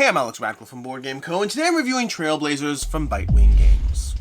Hey, I'm Alex Radcliffe from Board Game Co., and today I'm reviewing Trailblazers from Bitewing Games.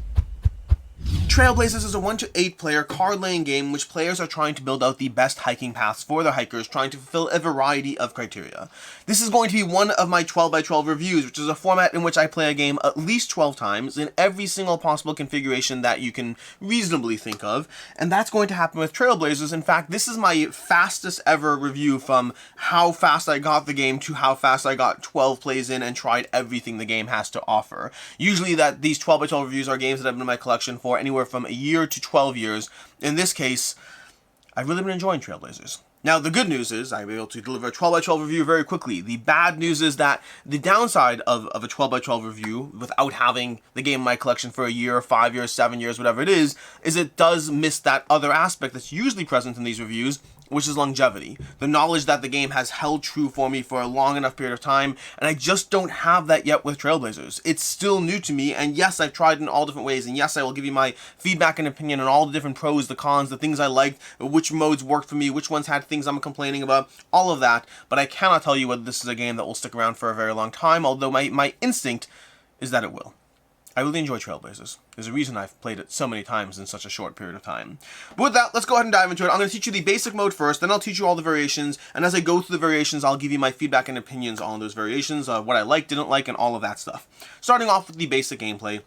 Trailblazers is a 1 to 8 player card-laying game in which players are trying to build out the best hiking paths for their hikers, trying to fulfill a variety of criteria. This is going to be one of my 12 by 12 reviews, which is a format in which I play a game at least 12 times in every single possible configuration that you can reasonably think of, and that's going to happen with Trailblazers. In fact, this is my fastest ever review from how fast I got the game to how fast I got 12 plays in and tried everything the game has to offer. Usually these 12 by 12 reviews are games that I've been in my collection for anywhere from a year to 12 years. In this case, I've really been enjoying Trailblazers. Now, the good news is I'm able to deliver a 12 by 12 review very quickly. The bad news is that the downside of a 12 by 12 review, without having the game in my collection for a year, 5 years, 7 years, whatever it is it does miss that other aspect that's usually present in these reviews, which is longevity. The knowledge that the game has held true for me for a long enough period of time, and I just don't have that yet with Trailblazers. It's still new to me, and yes, I've tried in all different ways, and yes, I will give you my feedback and opinion on all the different pros, the cons, the things I liked, which modes worked for me, which ones had things I'm complaining about, all of that, but I cannot tell you whether this is a game that will stick around for a very long time, although my instinct is that it will. I really enjoy Trailblazers. There's a reason I've played it so many times in such a short period of time. But with that, let's go ahead and dive into it. I'm going to teach you the basic mode first, then I'll teach you all the variations, and as I go through the variations, I'll give you my feedback and opinions on those variations, what I liked, didn't like, and all of that stuff. Starting off with the basic gameplay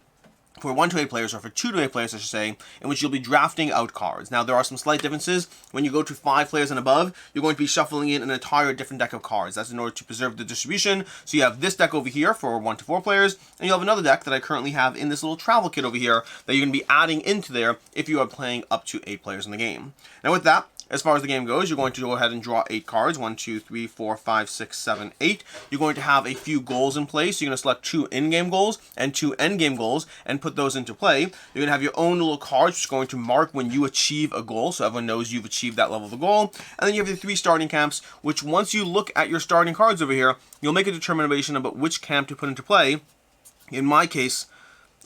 for 1 to 8 players, or for 2 to 8 players, I should say, in which you'll be drafting out cards. Now, there are some slight differences. When you go to 5 players and above, you're going to be shuffling in an entire different deck of cards. That's in order to preserve the distribution. So you have this deck over here for 1 to 4 players, and you have another deck that I currently have in this little travel kit over here that you're going to be adding into there if you are playing up to 8 players in the game. Now, with that, as far as the game goes, you're going to go ahead and draw 8 cards. 1, 2, 3, 4, 5, 6, 7, 8. You're going to have a few goals in place. You're going to select 2 in-game goals and 2 end-game goals and put those into play. You're going to have your own little cards, which is going to mark when you achieve a goal, so everyone knows you've achieved that level of the goal. And then you have your 3 starting camps, which once you look at your starting cards over here, you'll make a determination about which camp to put into play. In my case,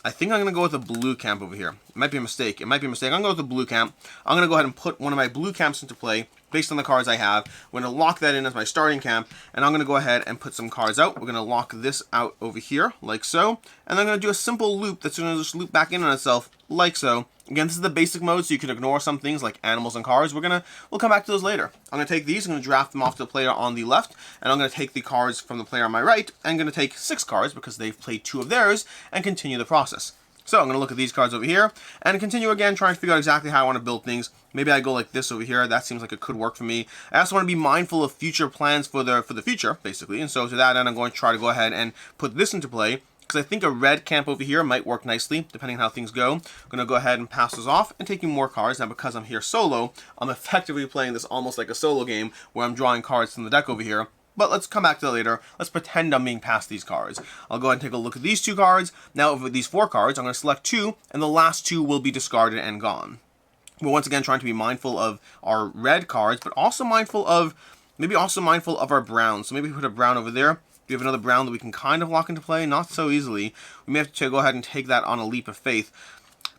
I think I'm going to go with a blue camp over here. It might be a mistake. I'm going to go with the blue camp. I'm going to go ahead and put one of my blue camps into play based on the cards I have. We're going to lock that in as my starting camp, and I'm going to go ahead and put some cards out. We're going to lock this out over here, like so. And then I'm going to do a simple loop that's going to just loop back in on itself, like so. Again, this is the basic mode, so you can ignore some things like animals and cars. We'll come back to those later. I'm going to take these, I'm going to draft them off to the player on the left, and I'm going to take the cards from the player on my right, and I'm going to take 6 cards because they've played 2 of theirs, and continue the process. So I'm going to look at these cards over here, and continue again trying to figure out exactly how I want to build things. Maybe I go like this over here. That seems like it could work for me. I also want to be mindful of future plans for the future, basically. And so to that end, I'm going to try to go ahead and put this into play, because I think a red camp over here might work nicely, depending on how things go. I'm going to go ahead and pass this off and taking more cards. Now, because I'm here solo, I'm effectively playing this almost like a solo game where I'm drawing cards from the deck over here. But let's come back to that later. Let's pretend I'm being passed these cards. I'll go ahead and take a look at these 2 cards. Now, over these 4 cards, I'm going to select 2, and the last 2 will be discarded and gone. We're once again trying to be mindful of our red cards, but also mindful of our browns. So maybe put a brown over there. We have another brown that we can kind of lock into play, not so easily. We may have to go ahead and take that on a leap of faith.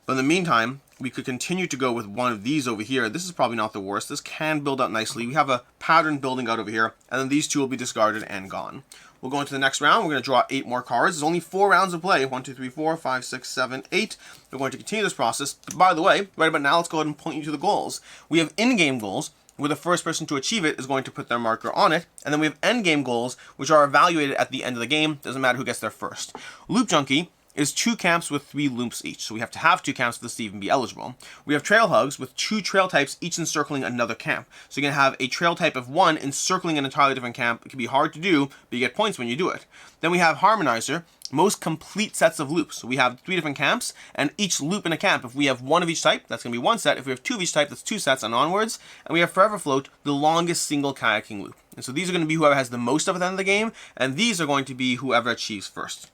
But in the meantime, we could continue to go with one of these over here. This is probably not the worst. This can build out nicely. We have a pattern building out over here, and then these 2 will be discarded and gone. We'll go into the next round. We're going to draw 8 more cards. There's only 4 rounds of play. 1, 2, 3, 4, 5, 6, 7, 8. We're going to continue this process. But by the way, right about now, let's go ahead and point you to the goals. We have in-game goals, where the first person to achieve it is going to put their marker on it. And then we have endgame goals, which are evaluated at the end of the game. Doesn't matter who gets there first. Loop Junkie is 2 camps with 3 loops each. So we have to have 2 camps for this to even be eligible. We have Trail Hugs with 2 trail types, each encircling another camp. So you're going to have a trail type of 1 encircling an entirely different camp. It can be hard to do, but you get points when you do it. Then we have Harmonizer, most complete sets of loops. So we have 3 different camps, and each loop in a camp, if we have 1 of each type, that's going to be 1 set. If we have 2 of each type, that's 2 sets and onwards. And we have Forever Float, the longest single kayaking loop. And so these are going to be whoever has the most of it at the end of the game, and these are going to be whoever achieves first.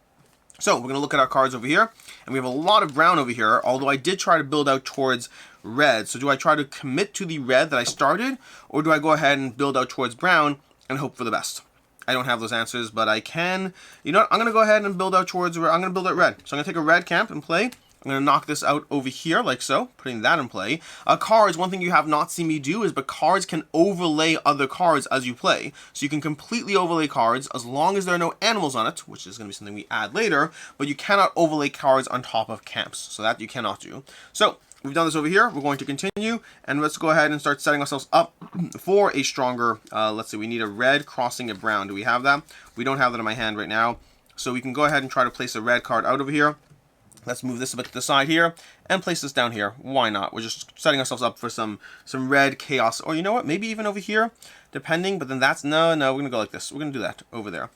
So we're going to look at our cards over here, and we have a lot of brown over here, although I did try to build out towards red. So do I try to commit to the red that I started, or do I go ahead and build out towards brown and hope for the best? I don't have those answers, but I can. You know what? I'm going to go ahead and build out towards red. I'm going to build out red. So I'm going to take a red camp and play. I'm going to knock this out over here like so, putting that in play. Cards, one thing you have not seen me do is, but cards can overlay other cards as you play. So you can completely overlay cards as long as there are no animals on it, which is going to be something we add later, but you cannot overlay cards on top of camps. So that you cannot do. So we've done this over here. We're going to continue, and let's go ahead and start setting ourselves up for a stronger, let's see, we need a red crossing a brown. Do we have that? We don't have that in my hand right now. So we can go ahead and try to place a red card out over here. Let's move this a bit to the side here and place this down here. Why not? We're just setting ourselves up for some red chaos, or you know what? Maybe even over here, depending. But then that's no. We're gonna go like this. We're gonna do that over there,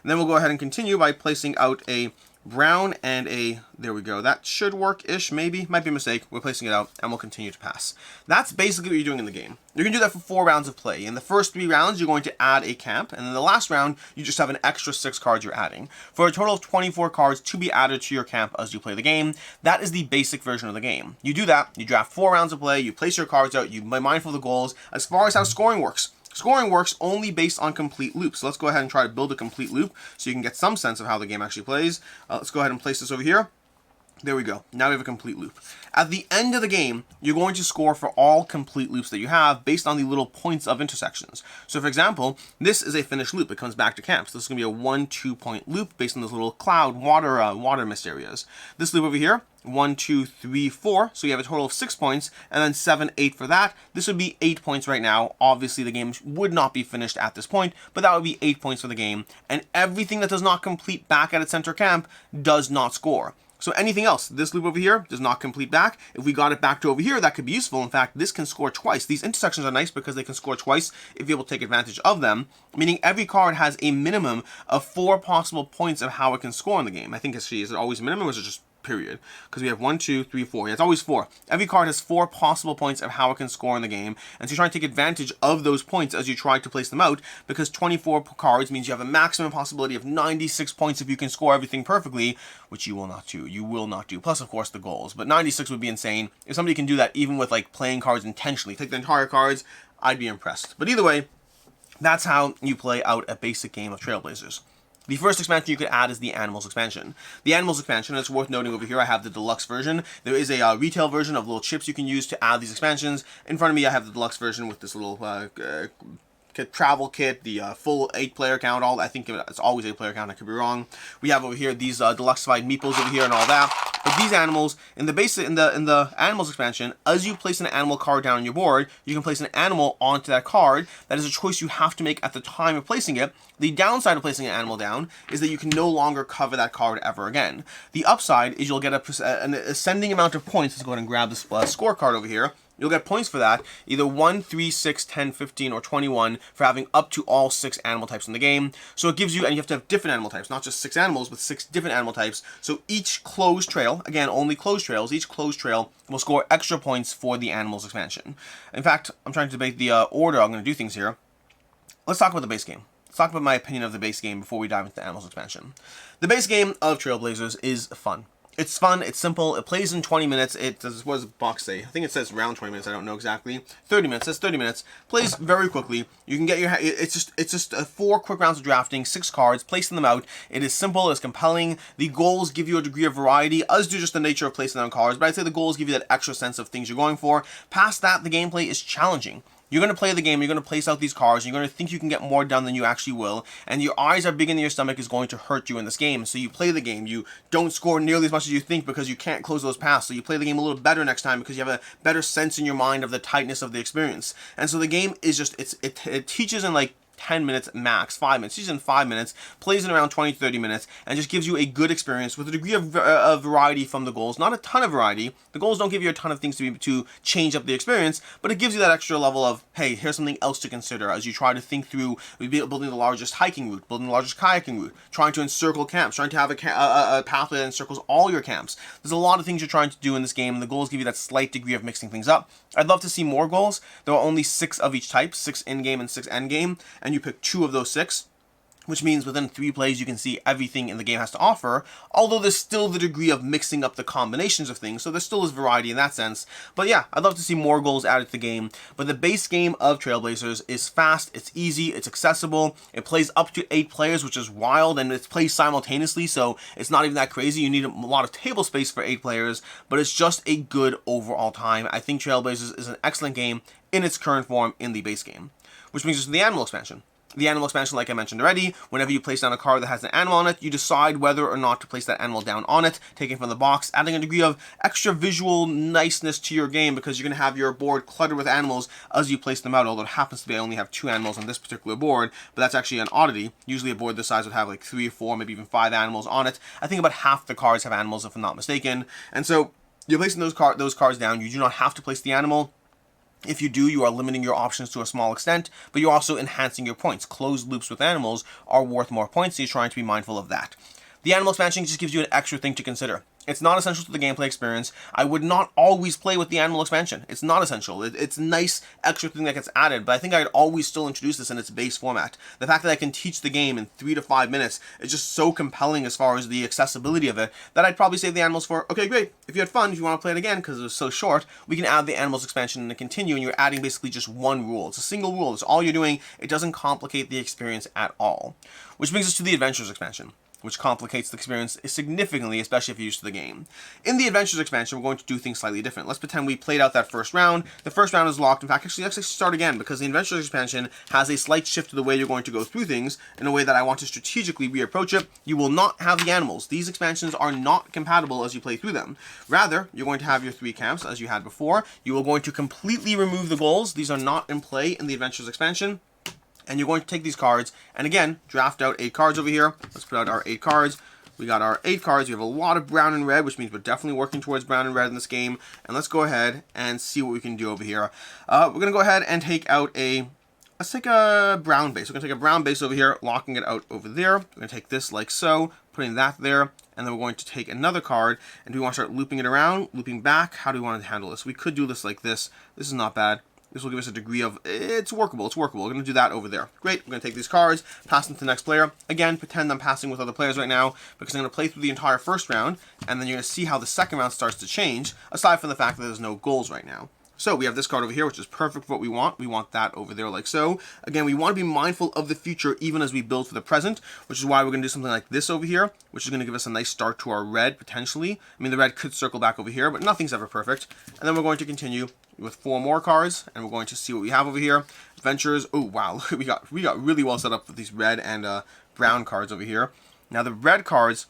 and then we'll go ahead and continue by placing out a brown and a, there we go. That should work-ish, maybe. Might be a mistake. We're placing it out, and we'll continue to pass. That's basically what you're doing in the game. You're going to do that for 4 rounds of play. In the first 3 rounds, you're going to add a camp, and in the last round, you just have an extra 6 cards you're adding, for a total of 24 cards to be added to your camp as you play the game. That is the basic version of the game. You do that, you draft 4 rounds of play, you place your cards out, you be mindful of the goals. As far as how scoring works, scoring works only based on complete loops. So let's go ahead and try to build a complete loop so you can get some sense of how the game actually plays. Let's go ahead and place this over here. There we go. Now we have a complete loop. At the end of the game, you're going to score for all complete loops that you have based on the little points of intersections. So for example, this is a finished loop. It comes back to camp. So this is going to be a 1-2 point loop based on those little cloud, water mist areas. This loop over here, 1, 2, 3, 4. So you have a total of 6 points, and then 7, 8 for that. This would be 8 points right now. Obviously, the game would not be finished at this point, but that would be 8 points for the game. And everything that does not complete back at its center camp does not score. So anything else, this loop over here does not complete back. If we got it back to over here, that could be useful. In fact, this can score twice. These intersections are nice because they can score twice if you're able to take advantage of them, meaning every card has a minimum of 4 possible points of how it can score in the game. I think is it always minimum, or is it just period? Because we have 1, 2, 3, 4. Yeah, it's always 4. Every card has 4 possible points of how it can score in the game, and so you're trying to take advantage of those points as you try to place them out, because 24 cards means you have a maximum possibility of 96 points if you can score everything perfectly, which you will not do. You will not do. Plus, of course, the goals. But 96 would be insane. If somebody can do that even with like playing cards intentionally, take the entire cards, I'd be impressed. But either way, that's how you play out a basic game of Trailblazers. The first expansion you could add is the Animals expansion. The Animals expansion, it's worth noting over here, I have the deluxe version. There is a retail version of little chips you can use to add these expansions. In front of me, I have the deluxe version with this little travel kit, the full 8-player count. All I think it's always 8-player count. I could be wrong. We have over here these deluxeified meeples over here and all that. But these animals in the animals expansion, as you place an animal card down on your board, you can place an animal onto that card. That is a choice you have to make at the time of placing it. The downside of placing an animal down is that you can no longer cover that card ever again. The upside is you'll get an ascending amount of points. Let's go ahead and grab this scorecard over here. You'll get points for that, either 1, 3, 6, 10, 15, or 21 for having up to all 6 animal types in the game. So it gives you, and you have to have different animal types, not just 6 animals, but 6 different animal types. So each closed trail, again, only closed trails, each closed trail will score extra points for the animals expansion. In fact, I'm trying to debate the order I'm going to do things here. Let's talk about the base game. Let's talk about my opinion of the base game before we dive into the animals expansion. The base game of Trailblazers is fun. It's fun, it's simple, it plays in 20 minutes, what does the box say? I think it says around 20 minutes, I don't know exactly. 30 minutes, it says 30 minutes, plays very quickly. You can get it's just 4 quick rounds of drafting, 6 cards, placing them out. It is simple, it's compelling. The goals give you a degree of variety, as do just the nature of placing down cards, but I'd say the goals give you that extra sense of things you're going for. Past that, the gameplay is challenging. You're going to play the game, you're going to place out these cards, you're going to think you can get more done than you actually will, and your eyes are big and your stomach is going to hurt you in this game. So you play the game, you don't score nearly as much as you think because you can't close those paths, so you play the game a little better next time because you have a better sense in your mind of the tightness of the experience. And so the game is just, it teaches in like 10 minutes max, 5 minutes. She's in 5 minutes, plays in around 20 to 30 minutes, and just gives you a good experience with a degree of variety from the goals. Not a ton of variety. The goals don't give you a ton of things to change up the experience, but it gives you that extra level of, hey, here's something else to consider as you try to think through building the largest hiking route, building the largest kayaking route, trying to encircle camps, trying to have a pathway that encircles all your camps. There's a lot of things you're trying to do in this game, and the goals give you that slight degree of mixing things up. I'd love to see more goals. There are only 6 of each type, 6 in-game and 6 end-game, and you pick 2 of those 6. which means within 3 plays you can see everything in the game has to offer, although there's still the degree of mixing up the combinations of things, so there still is variety in that sense. But yeah, I'd love to see more goals added to the game. But the base game of Trailblazers is fast, it's easy, it's accessible, it plays up to 8 players, which is wild, and it plays simultaneously, so it's not even that crazy. You need a lot of table space for 8 players, but it's just a good overall time. I think Trailblazers is an excellent game in its current form in the base game. Which brings us to the animal expansion. The animal expansion, like I mentioned already, whenever you place down a card that has an animal on it, you decide whether or not to place that animal down on it, taking from the box, adding a degree of extra visual niceness to your game, because you're going to have your board cluttered with animals as you place them out, although it happens to be I only have 2 animals on this particular board, but that's actually an oddity. Usually a board this size would have like 3 or 4, maybe even 5 animals on it. I think about half the cards have animals, if I'm not mistaken, and so you're placing those cards down. You do not have to place the animal. If you do, you are limiting your options to a small extent, but you're also enhancing your points. Closed loops with animals are worth more points, so you're trying to be mindful of that. The animal expansion just gives you an extra thing to consider. It's not essential to the gameplay experience. I would not always play with the animal expansion. It's not essential. It's a nice extra thing that gets added, but I think I'd always still introduce this in its base format. The fact that I can teach the game in 3 to 5 minutes is just so compelling as far as the accessibility of it that I'd probably save the animals for, okay, great, if you had fun, if you want to play it again because it was so short, we can add the animals expansion and continue, and you're adding basically just one rule. It's a single rule. It's all you're doing. It doesn't complicate the experience at all. Which brings us to the adventures expansion, which complicates the experience significantly, especially if you're used to the game. In the Adventures expansion, we're going to do things slightly different. Let's pretend we played out that first round. The first round is locked. In fact, let's start again, because the Adventures expansion has a slight shift to the way you're going to go through things in a way that I want to strategically reapproach it. You will not have the animals. These expansions are not compatible as you play through them. Rather, you're going to have your 3 camps as you had before. You are going to completely remove the goals. These are not in play in the Adventures expansion. And you're going to take these cards, and again, draft out 8 cards over here. Let's put out our 8 cards. We got our 8 cards. We have a lot of brown and red, which means we're definitely working towards brown and red in this game. And let's go ahead and see what we can do over here. We're going to go ahead and take out let's take a brown base. We're going to take a brown base over here, locking it out over there. We're going to take this like so, putting that there, and then we're going to take another card, and do we want to start looping it around, looping back? How do we want to handle this? We could do this like this. This is not bad. This will give us a degree of, it's workable, it's workable. We're going to do that over there. Great, we're going to take these cards, pass them to the next player. Again, pretend I'm passing with other players right now, because I'm going to play through the entire first round, and then you're going to see how the second round starts to change, aside from the fact that there's no goals right now. So we have this card over here, which is perfect for what we want. We want that over there like so. Again, we want to be mindful of the future even as we build for the present, which is why we're going to do something like this over here, which is going to give us a nice start to our red, potentially. I mean, the red could circle back over here, but nothing's ever perfect. And then we're going to continue with 4 more cards, and we're going to see what we have over here. Adventures. Oh, wow. we got really well set up with these red and brown cards over here. Now, the red cards,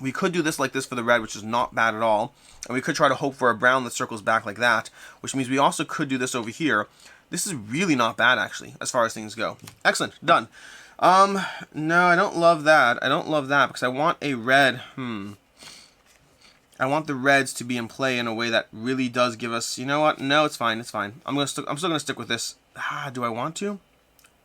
we could do this like this for the red, which is not bad at all. And we could try to hope for a brown that circles back like that, which means we also could do this over here. This is really not bad, actually, as far as things go. Excellent. Done. No, I don't love that. I don't love that because I want a red. I want the reds to be in play in a way that really does give us, you know what? No, it's fine. It's fine. I'm still going to stick with this. Do I want to?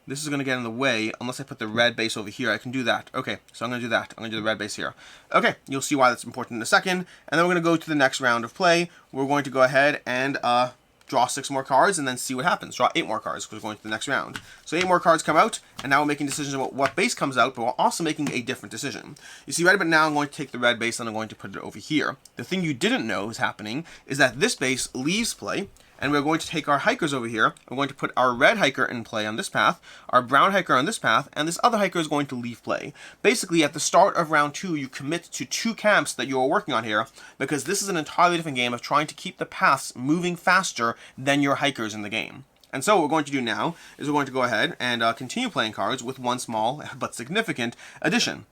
This is going to get in the way unless I put the red base over here. I can do that. Okay, so I'm going to do that. I'm going to do the red base here. Okay, you'll see why that's important in a second. And then we're going to go to the next round of play. We're going to go ahead and draw 6 more cards and then see what happens. Draw 8 more cards because we're going to the next round. So 8 more cards come out, and now we're making decisions about what base comes out, but we're also making a different decision. You see, right about now, I'm going to take the red base and I'm going to put it over here. The thing you didn't know is happening is that this base leaves play, and we're going to take our hikers over here. We're going to put our red hiker in play on this path, our brown hiker on this path, and this other hiker is going to leave play. Basically, at the start of round 2, you commit to 2 camps that you are working on here, because this is an entirely different game of trying to keep the paths moving faster than your hikers in the game. And so what we're going to do now is we're going to go ahead and continue playing cards with one small but significant addition.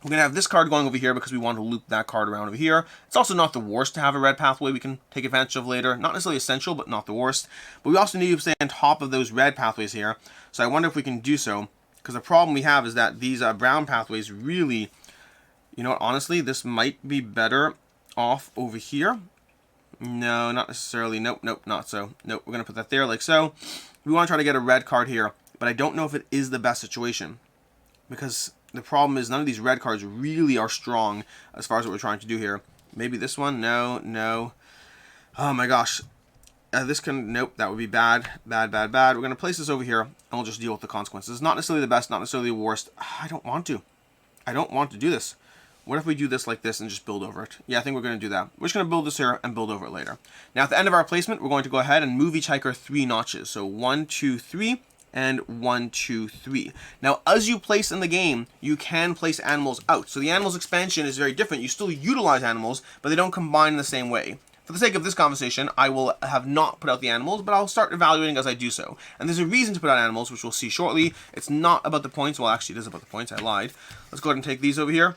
We're going to have this card going over here because we want to loop that card around over here. It's also not the worst to have a red pathway we can take advantage of later. Not necessarily essential, but not the worst. But we also need to stay on top of those red pathways here. So I wonder if we can do so. Because the problem we have is that these brown pathways really... You know what, honestly, this might be better off over here. No, not necessarily. Nope, nope, not so. Nope, we're going to put that there like so. We want to try to get a red card here. But I don't know if it is the best situation. Because... the problem is none of these red cards really are strong as far as what we're trying to do here. Maybe this one? No, no. Oh my gosh. This can, nope, that would be bad, bad, bad, bad. We're going to place this over here, and we'll just deal with the consequences. It's not necessarily the best, not necessarily the worst. I don't want to. I don't want to do this. What if we do this like this and just build over it? Yeah, I think we're going to do that. We're just going to build this here and build over it later. Now, at the end of our placement, we're going to go ahead and move each hiker 3 notches. So 1, 2, 3, and 1, 2, 3. Now, as you place in the game, you can place animals out. So the animals expansion is very different. You still utilize animals, but they don't combine in the same way. For the sake of this conversation, I will have not put out the animals, but I'll start evaluating as I do so. And there's a reason to put out animals, which we'll see shortly. It's not about the points. Well, actually, it is about the points. I lied. Let's go ahead and take these over here.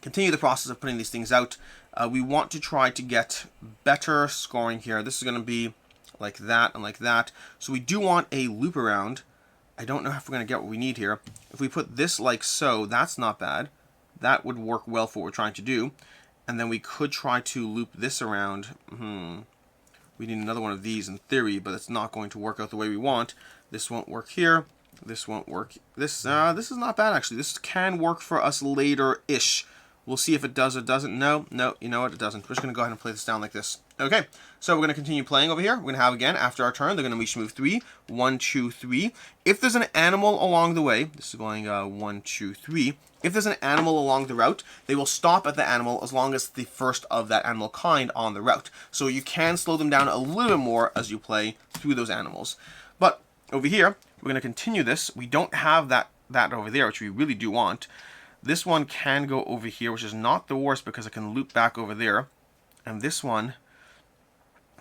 Continue the process of putting these things out. We want to try to get better scoring here. This is going to be like that and like that. So we do want a loop around. I don't know if we're going to get what we need here. If we put this like so, that's not bad. That would work well for what we're trying to do. And then we could try to loop this around. We need another one of these in theory, but it's not going to work out the way we want. This won't work here. This won't work. This is not bad, actually. This can work for us later-ish. We'll see if it does or doesn't. No, you know what? It doesn't. We're just going to go ahead and play this down like this. Okay, so we're going to continue playing over here. We're going to have, again, after our turn, they're going to each move 3. 1, 2, 3. If there's an animal along the way, this is going 1, 2, 3. If there's an animal along the route, they will stop at the animal as long as it's the first of that animal kind on the route. So you can slow them down a little bit more as you play through those animals. But over here, we're going to continue this. We don't have that over there, which we really do want. This one can go over here, which is not the worst because it can loop back over there. And this one,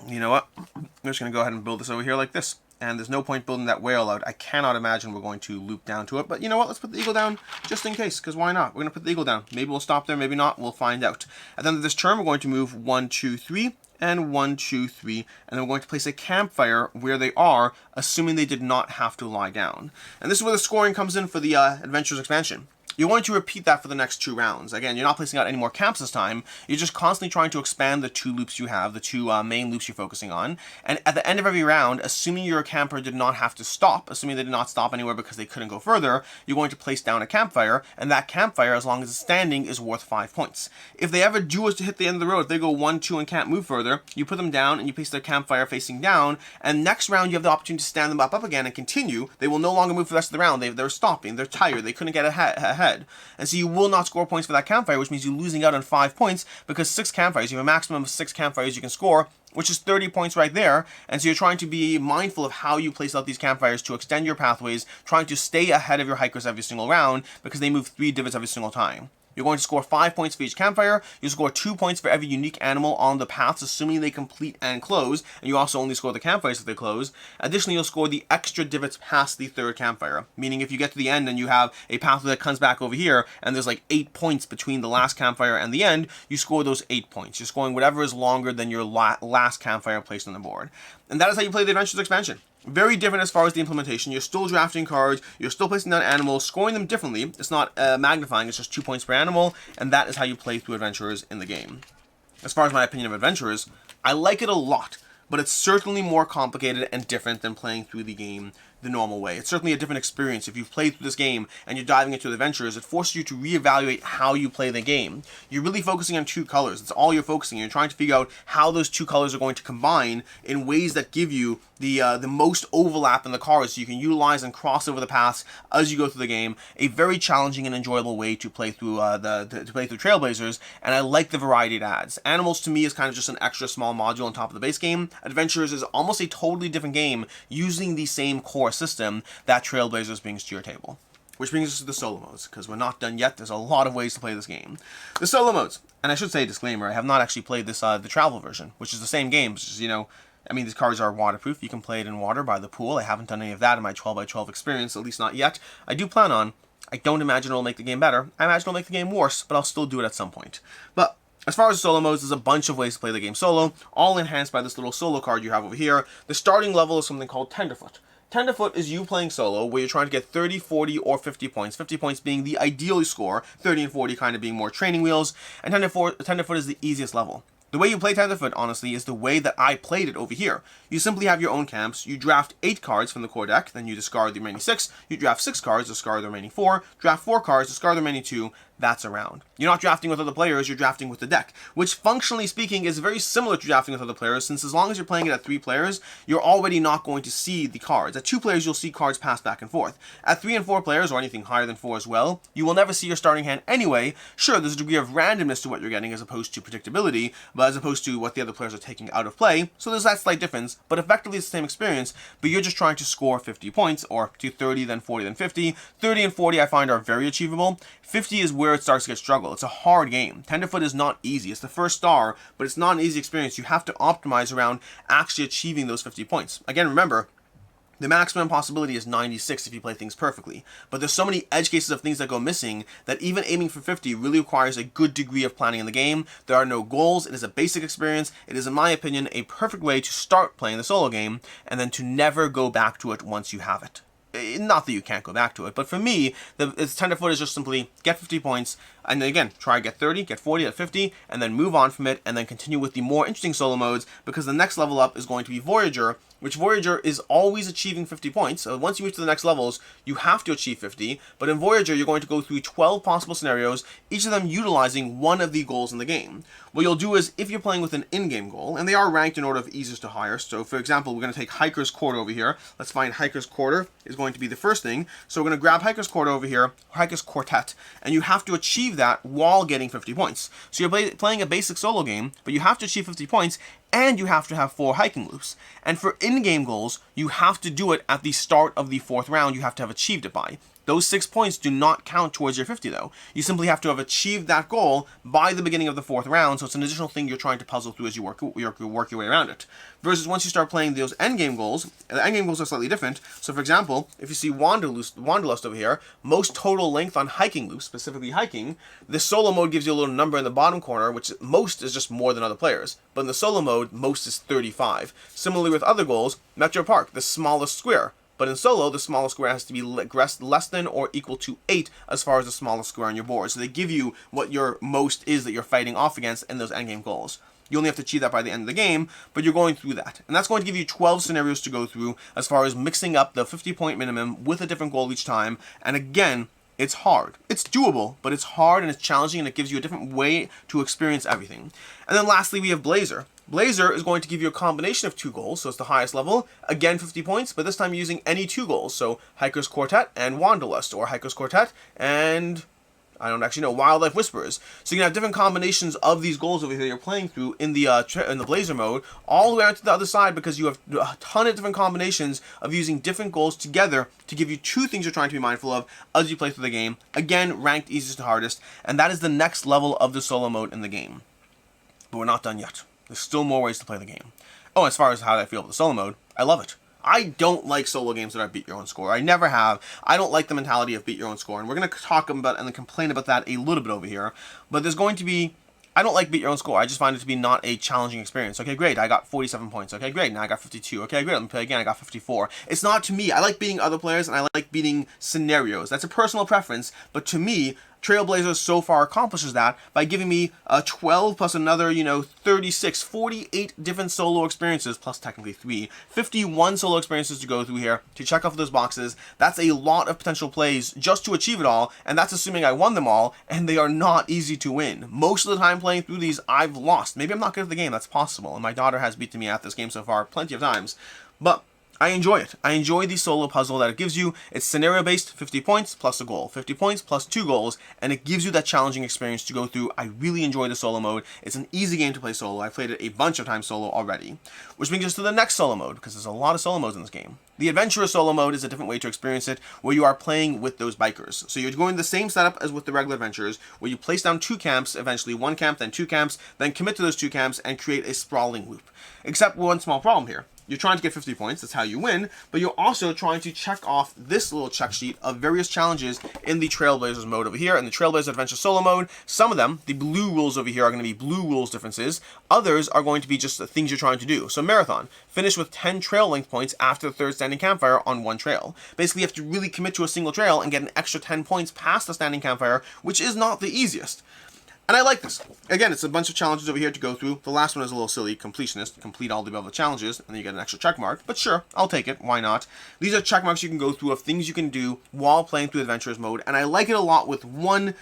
you know what? I'm just going to go ahead and build this over here like this. And there's no point building that whale out. I cannot imagine we're going to loop down to it. But you know what? Let's put the eagle down just in case, because why not? We're going to put the eagle down. Maybe we'll stop there, maybe not. We'll find out. At the end of this turn, we're going to move 1, 2, 3, and 1, 2, 3. And then we're going to place a campfire where they are, assuming they did not have to lie down. And this is where the scoring comes in for the Adventures expansion. You're going to repeat that for the next 2 rounds. Again, you're not placing out any more camps this time. You're just constantly trying to expand the 2 loops you have, the 2 main loops you're focusing on. And at the end of every round, assuming your camper did not have to stop, assuming they did not stop anywhere because they couldn't go further, you're going to place down a campfire, and that campfire, as long as it's standing, is worth 5 points. If they ever do us to hit the end of the road, if they go 1, 2, and can't move further, you put them down and you place their campfire facing down, and next round you have the opportunity to stand them up again and continue. They will no longer move for the rest of the round. They're stopping. They're tired. They couldn't get ahead. And so you will not score points for that campfire, which means you're losing out on 5 points because 6 campfires, you have a maximum of 6 campfires you can score, which is 30 points right there. And so you're trying to be mindful of how you place out these campfires to extend your pathways, trying to stay ahead of your hikers every single round because they move 3 divots every single time. You're going to score 5 points for each campfire. You score 2 points for every unique animal on the paths, assuming they complete and close. And you also only score the campfires if they close. Additionally, you'll score the extra divots past the 3rd campfire. Meaning if you get to the end and you have a pathway that comes back over here, and there's like 8 points between the last campfire and the end, you score those 8 points. You're scoring whatever is longer than your last campfire placed on the board. And that is how you play the Adventures expansion. Very different as far as the implementation. You're still drafting cards, you're still placing down animals, scoring them differently. It's not magnifying, it's just 2 points per animal, and that is how you play through Adventurers in the game. As far as my opinion of Adventurers, I like it a lot, but it's certainly more complicated and different than playing through the game the normal way. It's certainly a different experience. If you've played through this game and you're diving into Adventures, it forces you to reevaluate how you play the game. You're really focusing on 2 colors. That's all you're focusing on. You're trying to figure out how those 2 colors are going to combine in ways that give you the most overlap in the cards so you can utilize and cross over the paths as you go through the game. A very challenging and enjoyable way to play through Trailblazers, and I like the variety it adds. Animals to me is kind of just an extra small module on top of the base game. Adventures is almost a totally different game using the same core system that Trailblazers brings to your table. Which brings us to the solo modes, because we're not done yet. There's a lot of ways to play this game. The solo modes, and I should say, disclaimer, I have not actually played this the travel version, which is the same game. It's just, I mean, these cards are waterproof. You can play it in water by the pool. I haven't done any of that in my 12x12 experience, at least not yet. I do plan on. I don't imagine it'll make the game better. I imagine it'll make the game worse, but I'll still do it at some point. But as far as solo modes, there's a bunch of ways to play the game solo, all enhanced by this little solo card you have over here. The starting level is something called Tenderfoot. Tenderfoot is you playing solo, where you're trying to get 30, 40, or 50 points. 50 points being the ideal score, 30 and 40 kind of being more training wheels, and Tenderfoot is the easiest level. The way you play Tenderfoot, honestly, is the way that I played it over here. You simply have your own camps, you draft 8 cards from the core deck, then you discard the remaining 6, you draft 6 cards, discard the remaining 4, draft 4 cards, discard the remaining 2, that's a round. You're not drafting with other players, you're drafting with the deck, which functionally speaking is very similar to drafting with other players, since as long as you're playing it at 3 players, you're already not going to see the cards. At 2 players, you'll see cards passed back and forth. At 3 and 4 players, or anything higher than 4 as well, you will never see your starting hand anyway. Sure, there's a degree of randomness to what you're getting as opposed to predictability, but as opposed to what the other players are taking out of play, so there's that slight difference, but effectively it's the same experience, but you're just trying to score 50 points, or to 30, then 40, then 50. 30 and 40 I find are very achievable. 50 is where it starts to get struggle. It's a hard game. Tenderfoot is not easy. It's the first star, but it's not an easy experience. You have to optimize around actually achieving those 50 points. Again, remember, the maximum possibility is 96 if you play things perfectly, but there's so many edge cases of things that go missing that even aiming for 50 really requires a good degree of planning in the game. There are no goals, it is a basic experience, it is in my opinion a perfect way to start playing the solo game and then to never go back to it once you have it. Not that you can't go back to it, but for me, Tenderfoot is just simply get 50 points, and then again, try get 30, get 40, get 50, and then move on from it, and then continue with the more interesting solo modes, because the next level up is going to be Voyager, which Voyager is always achieving 50 points. So once you move to the next levels, you have to achieve 50, but in Voyager, you're going to go through 12 possible scenarios, each of them utilizing one of the goals in the game. What you'll do is, if you're playing with an in-game goal, and they are ranked in order of easiest to highest, so for example, we're going to take Hiker's Quarter over here. Let's find Hiker's Quarter is going to be the first thing. So we're going to grab Hiker's Quarter over here, Hiker's Quartet, and you have to achieve that while getting 50 points. So you're playing a basic solo game, but you have to achieve 50 points, and you have to have 4 hiking loops. And for in-game goals, you have to do it at the start of the 4th round. You have to have achieved it by. Those 6 points do not count towards your 50 though. You simply have to have achieved that goal by the beginning of the 4th round, so it's an additional thing you're trying to puzzle through as you work your way around it. Versus once you start playing those endgame goals, the endgame goals are slightly different. So for example, if you see Wanderlust over here, most total length on hiking loops, specifically hiking, the solo mode gives you a little number in the bottom corner, which most is just more than other players. But in the solo mode, most is 35. Similarly with other goals, Metro Park, the smallest square. But in solo, the smallest square has to be less than or equal to 8 as far as the smallest square on your board. So they give you what your most is that you're fighting off against in those endgame goals. You only have to achieve that by the end of the game, but you're going through that. And that's going to give you 12 scenarios to go through as far as mixing up the 50-point minimum with a different goal each time. And again, it's hard. It's doable, but it's hard and it's challenging, and it gives you a different way to experience everything. And then lastly, we have Blazer. Blazer is going to give you a combination of 2 goals, so it's the highest level, again 50 points, but this time using any 2 goals, so Hiker's Quartet and Wanderlust, or Hiker's Quartet and, I don't actually know, Wildlife Whisperers. So you can have different combinations of these goals over here you're playing through in the Blazer mode, all the way out to the other side, because you have a ton of different combinations of using different goals together to give you 2 things you're trying to be mindful of as you play through the game. Again, ranked easiest to hardest, and that is the next level of the solo mode in the game. But we're not done yet. There's still more ways to play the game. Oh, as far as how I feel about the solo mode, I love it. I don't like solo games that are beat your own score. I never have. I don't like the mentality of beat your own score, and we're going to talk about and complain about that a little bit over here. But there's going to be... I don't like beat your own score. I just find it to be not a challenging experience. Okay, great, I got 47 points. Okay, great, now I got 52. Okay, great, let me play again, I got 54. It's not to me. I like beating other players, and I like beating scenarios. That's a personal preference, but to me, Trailblazers so far accomplishes that by giving me 12 plus another, 36, 48 different solo experiences, plus technically 3, 51 solo experiences to go through here to check off those boxes. That's a lot of potential plays just to achieve it all, and that's assuming I won them all, and they are not easy to win. Most of the time playing through these, I've lost. Maybe I'm not good at the game, that's possible, and my daughter has beaten me at this game so far plenty of times, but I enjoy it. I enjoy the solo puzzle that it gives you. It's scenario-based, 50 points plus a goal, 50 points plus 2 goals, and it gives you that challenging experience to go through. I really enjoy the solo mode. It's an easy game to play solo. I've played it a bunch of times solo already. Which brings us to the next solo mode, because there's a lot of solo modes in this game. The Adventurer solo mode is a different way to experience it, where you are playing with those bikers. So you're going the same setup as with the regular Adventurers, where you place down 2 camps, eventually 1 camp, then 2 camps, then commit to those 2 camps and create a sprawling loop. Except one small problem here. You're trying to get 50 points, that's how you win, but you're also trying to check off this little check sheet of various challenges in the Trailblazers mode over here, in the Trailblazer Adventure solo mode. Some of them, the blue rules over here, are going to be blue rules differences. Others are going to be just the things you're trying to do. So Marathon, finish with 10 trail length points after the 3rd standing campfire on 1 trail. Basically, you have to really commit to a single trail and get an extra 10 points past the standing campfire, which is not the easiest. And I like this. Again, it's a bunch of challenges over here to go through. The last one is a little silly, completionist. Complete all the above challenges, and then you get an extra check mark. But sure, I'll take it. Why not? These are check marks you can go through of things you can do while playing through Adventurers mode, and I like it a lot with one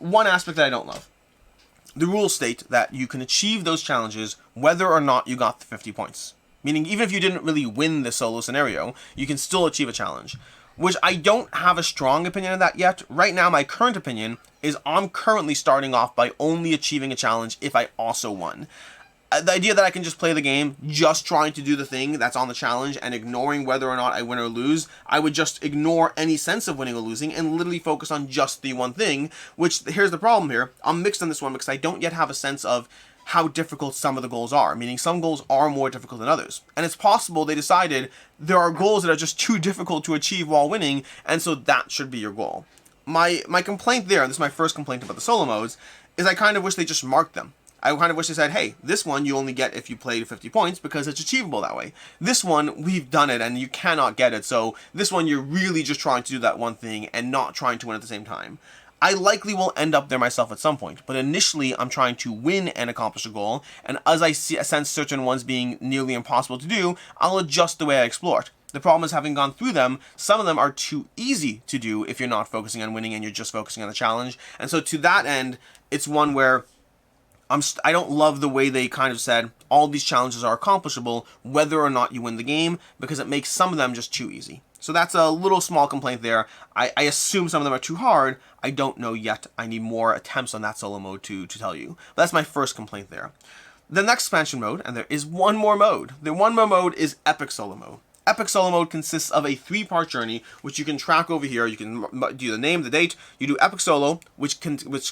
aspect that I don't love. The rules state that you can achieve those challenges whether or not you got the 50 points. Meaning, even if you didn't really win the solo scenario, you can still achieve a challenge. Which I don't have a strong opinion of that yet. Right now, my current opinion is I'm currently starting off by only achieving a challenge if I also won. The idea that I can just play the game just trying to do the thing that's on the challenge and ignoring whether or not I win or lose, I would just ignore any sense of winning or losing and literally focus on just the one thing, which, here's the problem here, I'm mixed on this one because I don't yet have a sense of how difficult some of the goals are, meaning some goals are more difficult than others. And it's possible they decided there are goals that are just too difficult to achieve while winning, and so that should be your goal. My complaint there, and this is my first complaint about the solo modes, is I kind of wish they just marked them. I kind of wish they said, hey, this one you only get if you play 50 points because it's achievable that way. This one, we've done it and you cannot get it, so this one you're really just trying to do that one thing and not trying to win at the same time. I likely will end up there myself at some point, but initially I'm trying to win and accomplish a goal, and as I sense certain ones being nearly impossible to do, I'll adjust the way I explore it. The problem is, having gone through them, some of them are too easy to do if you're not focusing on winning and you're just focusing on the challenge, and so to that end, it's one where I don't love the way they kind of said all these challenges are accomplishable whether or not you win the game, because it makes some of them just too easy. So that's a little small complaint there. I assume some of them are too hard. I don't know yet. I need more attempts on that solo mode to tell you. But that's my first complaint there. The next expansion mode, and there is one more mode. The one more mode is Epic Solo Mode. Epic Solo Mode consists of a 3-part journey, which you can track over here. You can do the name, the date. You do Epic Solo, which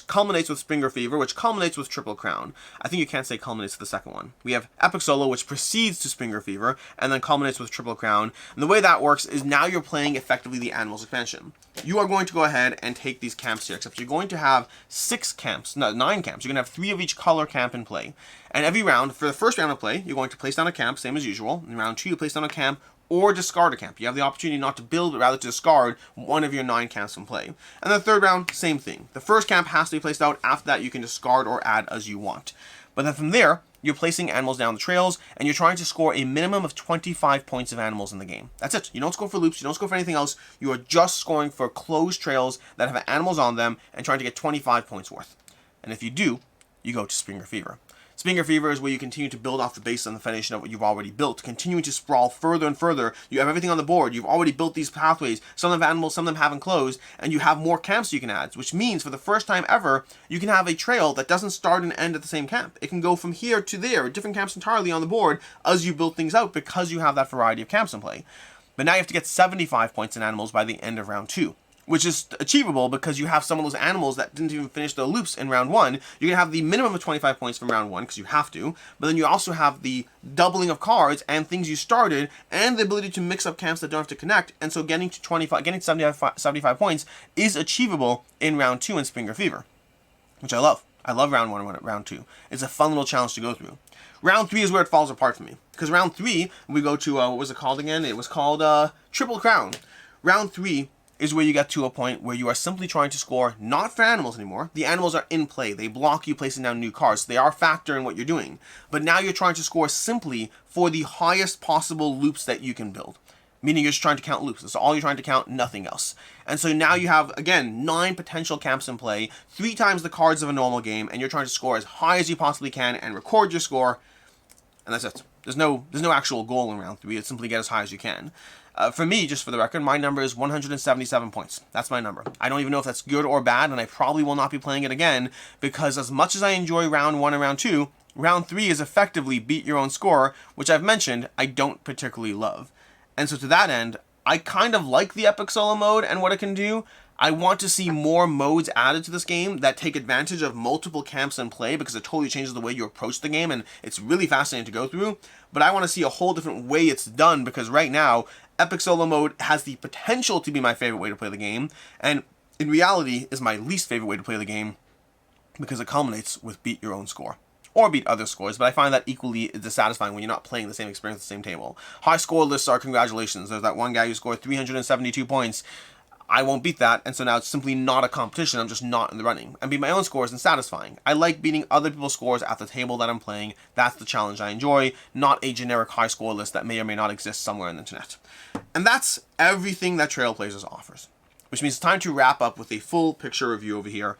culminates with Springer Fever, which culminates with Triple Crown. I think you can't say culminates to the second one. We have Epic Solo, which precedes to Springer Fever, and then culminates with Triple Crown. And the way that works is now you're playing effectively the Animals expansion. You are going to go ahead and take these camps here, except you're going to have 9 camps. You're going to have 3 of each color camp in play. And every round, for the first round of play, you're going to place down a camp, same as usual. In round 2, you place down a camp, or discard a camp. You have the opportunity not to build, but rather to discard one of your 9 camps in play. And the third round, same thing. The first camp has to be placed out. After that, you can discard or add as you want. But then from there, you're placing animals down the trails, and you're trying to score a minimum of 25 points of animals in the game. That's it. You don't score for loops. You don't score for anything else. You are just scoring for closed trails that have animals on them and trying to get 25 points worth. And if you do, you go to Springer Fever. Springer Fever is where you continue to build off the base and the foundation of what you've already built, continuing to sprawl further and further. You have everything on the board. You've already built these pathways. Some of them have animals, some of them haven't closed, and you have more camps you can add, which means for the first time ever, you can have a trail that doesn't start and end at the same camp. It can go from here to there, different camps entirely on the board as you build things out because you have that variety of camps in play. But now you have to get 75 points in animals by the end of round 2. Which is achievable because you have some of those animals that didn't even finish their loops in round 1. You're going to have the minimum of 25 points from round 1 because you have to, but then you also have the doubling of cards and things you started and the ability to mix up camps that don't have to connect, and so getting to 75 points is achievable in round 2 in Springer Fever, which I love. I love round 1 and round 2. It's a fun little challenge to go through. Round 3 is where it falls apart for me, because round 3, we go to, what was it called again? It was called Triple Crown. Round 3 is where you get to a point where you are simply trying to score not for animals anymore. The animals are in play. They block you placing down new cards. So they are a factor in what you're doing. But now you're trying to score simply for the highest possible loops that you can build. Meaning you're just trying to count loops. That's all you're trying to count, nothing else. And so now you have, again, 9 potential camps in play, 3 times the cards of a normal game, and you're trying to score as high as you possibly can and record your score. And that's it. There's no actual goal in round 3. It's simply get as high as you can. For me, just for the record, my number is 177 points. That's my number. I don't even know if that's good or bad, and I probably will not be playing it again, because as much as I enjoy round 1 and round 2, round 3 is effectively beat your own score, which I've mentioned I don't particularly love. And so to that end, I kind of like the Epic Solo Mode and what it can do. I want to see more modes added to this game that take advantage of multiple camps in play, because it totally changes the way you approach the game, and it's really fascinating to go through. But I want to see a whole different way it's done, because right now, Epic Solo Mode has the potential to be my favorite way to play the game, and in reality is my least favorite way to play the game, because it culminates with beat your own score. Or beat other scores, but I find that equally dissatisfying when you're not playing the same experience at the same table. High score lists are congratulations. There's that one guy who scored 372 points. I won't beat that, and so now it's simply not a competition. I'm just not in the running. And beat my own scores and satisfying. I like beating other people's scores at the table that I'm playing. That's the challenge I enjoy, not a generic high score list that may or may not exist somewhere on the internet. And that's everything that Trailblazers offers, which means it's time to wrap up with a full picture review over here.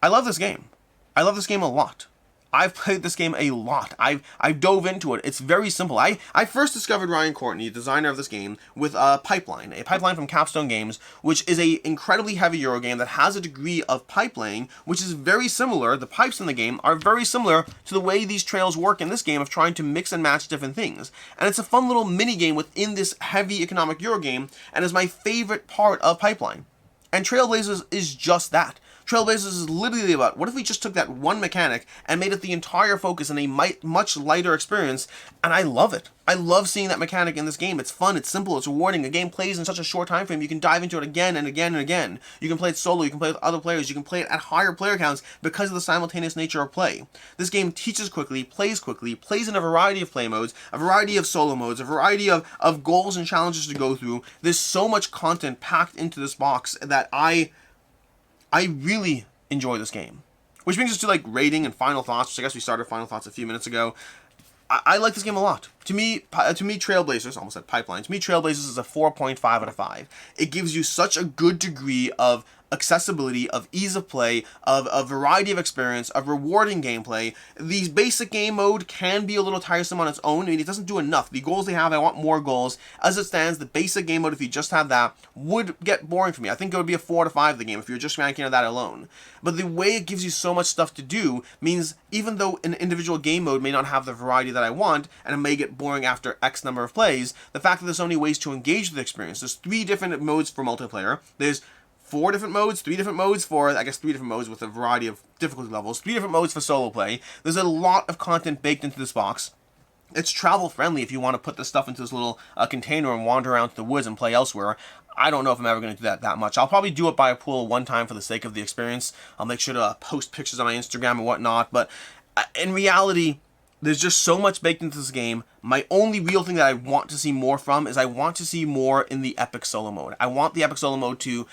I love this game. I love this game a lot. I've played this game a lot. I've dove into it. It's very simple. I first discovered Ryan Courtney, designer of this game, with a pipeline from Capstone Games, which is a incredibly heavy Euro game that has a degree of pipe laying, which is very similar. The pipes in the game are very similar to the way these trails work in this game of trying to mix and match different things. And it's a fun little mini game within this heavy economic Euro game, and is my favorite part of Pipeline. And Trailblazers is just that. Trailblazers is literally about, what if we just took that one mechanic and made it the entire focus in a much lighter experience, and I love it. I love seeing that mechanic in this game. It's fun, it's simple, it's rewarding. The game plays in such a short time frame, you can dive into it again and again and again. You can play it solo, you can play it with other players, you can play it at higher player counts because of the simultaneous nature of play. This game teaches quickly, plays in a variety of play modes, a variety of solo modes, a variety of goals and challenges to go through. There's so much content packed into this box that I really enjoy this game. Which brings us to like rating and final thoughts, which I guess we started final thoughts a few minutes ago. I like this game a lot. To me, Trailblazers, almost said Pipeline, to me Trailblazers is a 4.5 out of 5. It gives you such a good degree of accessibility, of ease of play, of a variety of experience, of rewarding gameplay. The basic game mode can be a little tiresome on its own. I mean, it doesn't do enough. The goals they have, I want more goals. As it stands, the basic game mode, if you just had that, would get boring for me. I think it would be a 4 to 5 the game if you're just ranking on that alone. But the way it gives you so much stuff to do means even though an individual game mode may not have the variety that I want, and it may get boring after X number of plays, the fact that there's so many ways to engage with the experience. There's 3 different modes for multiplayer. There's 4 different modes, 3 different modes for, I guess 3 different modes with a variety of difficulty levels, 3 different modes for solo play. There's a lot of content baked into this box. It's travel friendly if you want to put this stuff into this little container and wander around to the woods and play elsewhere. I don't know if I'm ever going to do that much. I'll probably do it by a pool one time for the sake of the experience. I'll make sure to post pictures on my Instagram and whatnot, but in reality, there's just so much baked into this game. My only real thing that I want to see more from is I want to see more in the epic solo mode. I want the epic solo mode to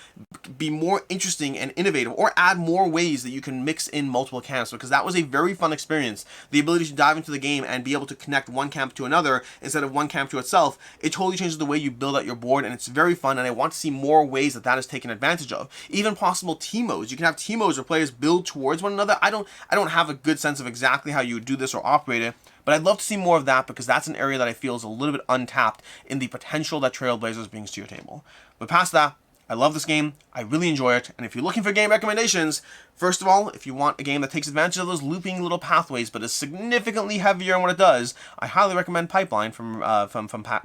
be more interesting and innovative, or add more ways that you can mix in multiple camps, because that was a very fun experience. The ability to dive into the game and be able to connect one camp to another instead of one camp to itself, it totally changes the way you build out your board, and it's very fun, and I want to see more ways that that is taken advantage of. Even possible team modes. You can have team modes where players build towards one another. I don't have a good sense of exactly how you would do this or operate it, but I'd love to see more of that, because that's an area that I feel is a little bit untapped in the potential that Trailblazers brings to your table. But past that, I love this game, I really enjoy it, and if you're looking for game recommendations, first of all, if you want a game that takes advantage of those looping little pathways but is significantly heavier in what it does, I highly recommend Pipeline from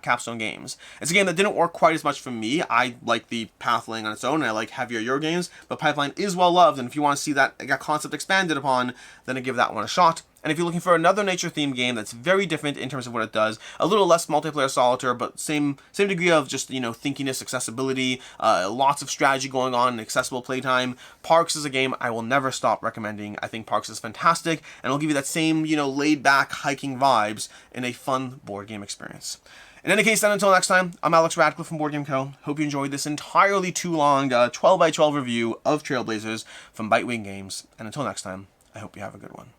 Capstone Games. It's a game that didn't work quite as much for me. I like the path laying on its own, and I like heavier Euro games, but Pipeline is well loved, and if you want to see that concept expanded upon, then I give that one a shot. And if you're looking for another nature-themed game that's very different in terms of what it does, a little less multiplayer solitaire, but same degree of just, thinkiness, accessibility, lots of strategy going on, and accessible playtime, Parks is a game I will never stop recommending. I think Parks is fantastic, and it'll give you that same, laid-back hiking vibes in a fun board game experience. In any case, then, until next time, I'm Alex Radcliffe from Board Game Co. Hope you enjoyed this entirely too long 12 by 12 review of Trailblazers from Bitewing Games. And until next time, I hope you have a good one.